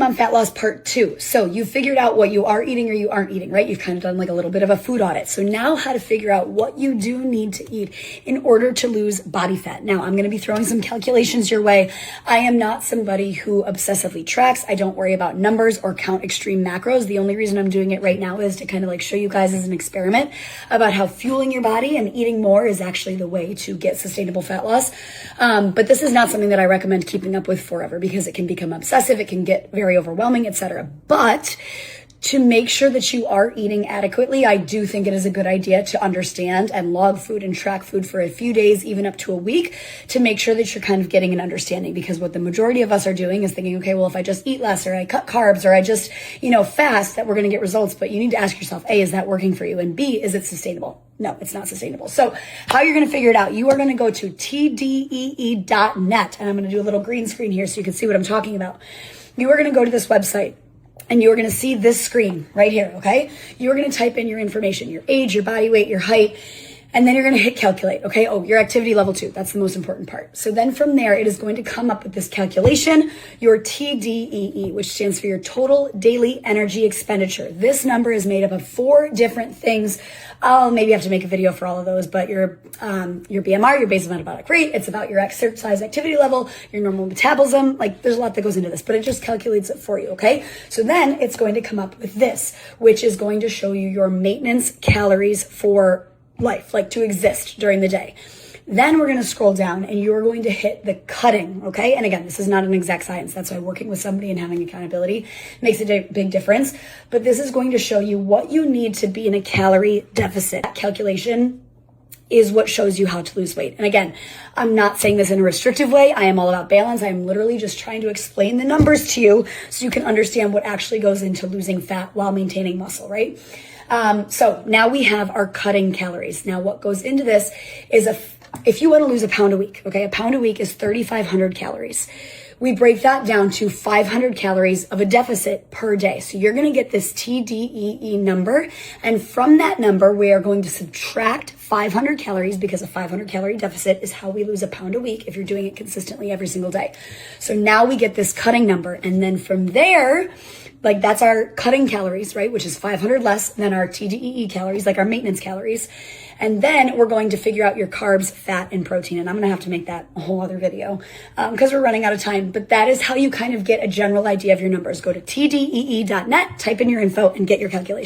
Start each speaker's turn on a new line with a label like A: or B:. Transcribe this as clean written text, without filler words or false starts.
A: on fat loss part 2. So you figured out what you are eating or you aren't eating, right? You've kind of done like a little bit of a food audit. So now how to figure out what you do need to eat in order to lose body fat. Now I'm going to be throwing some calculations your way. I am not somebody who obsessively tracks. I don't worry about numbers or count extreme macros. The only reason I'm doing it right now is to kind of like show you guys as an experiment about how fueling your body and eating more is actually the way to get sustainable fat loss. But this is not something that I recommend keeping up with forever because it can become obsessive, it can get very overwhelming, etc. But to make sure that you are eating adequately, I do think it is a good idea to understand and log food and track food for a few days, even up to a week, to make sure that you're kind of getting an understanding. Because what the majority of us are doing is thinking, okay, well, if I just eat less or I cut carbs or I just, fast, that we're going to get results. But you need to ask yourself, A, is that working for you? And B, is it sustainable? No, it's not sustainable. So how you're going to figure it out, you are going to go to tdee.net. And I'm going to do a little green screen here so you can see what I'm talking about. You are going to go to this website. And you're going to see this screen right here, okay? You're going to type in your information, your age, your body weight, your height, and then you're going to hit calculate, okay? Oh, your activity level 2. That's the most important part. So then from there, it is going to come up with this calculation, your TDEE, which stands for your total daily energy expenditure. This number is made up of 4 different things. I'll maybe have to make a video for all of those, but your BMR, your basal metabolic rate, it's about your exercise activity level, your normal metabolism. Like there's a lot that goes into this, but it just calculates it for you, okay? So then it's going to come up with this, which is going to show you your maintenance calories for life, like to exist during the day. Then we're going to scroll down and you're going to hit the cutting, okay? And again, this is not an exact science. That's why working with somebody and having accountability makes a big difference. But this is going to show you what you need to be in a calorie deficit. That calculation is what shows you how to lose weight. And again, I'm not saying this in a restrictive way. I am all about balance. I am literally just trying to explain the numbers to you so you can understand what actually goes into losing fat while maintaining muscle, right? So now we have our cutting calories. Now what goes into this is if you want to lose a pound a week, okay, a pound a week is 3,500 calories. We break that down to 500 calories of a deficit per day. So you're going to get this TDEE number. And from that number, we are going to subtract 500 calories because a 500 calorie deficit is how we lose a pound a week if you're doing it consistently every single day. So now we get this cutting number. And then from there, like that's our cutting calories, right? Which is 500 less than our TDEE calories, like our maintenance calories. And then we're going to figure out your carbs, fat, and protein. And I'm going to have to make that a whole other video because we're running out of time. But that is how you kind of get a general idea of your numbers. Go to tdee.net, type in your info, and get your calculation.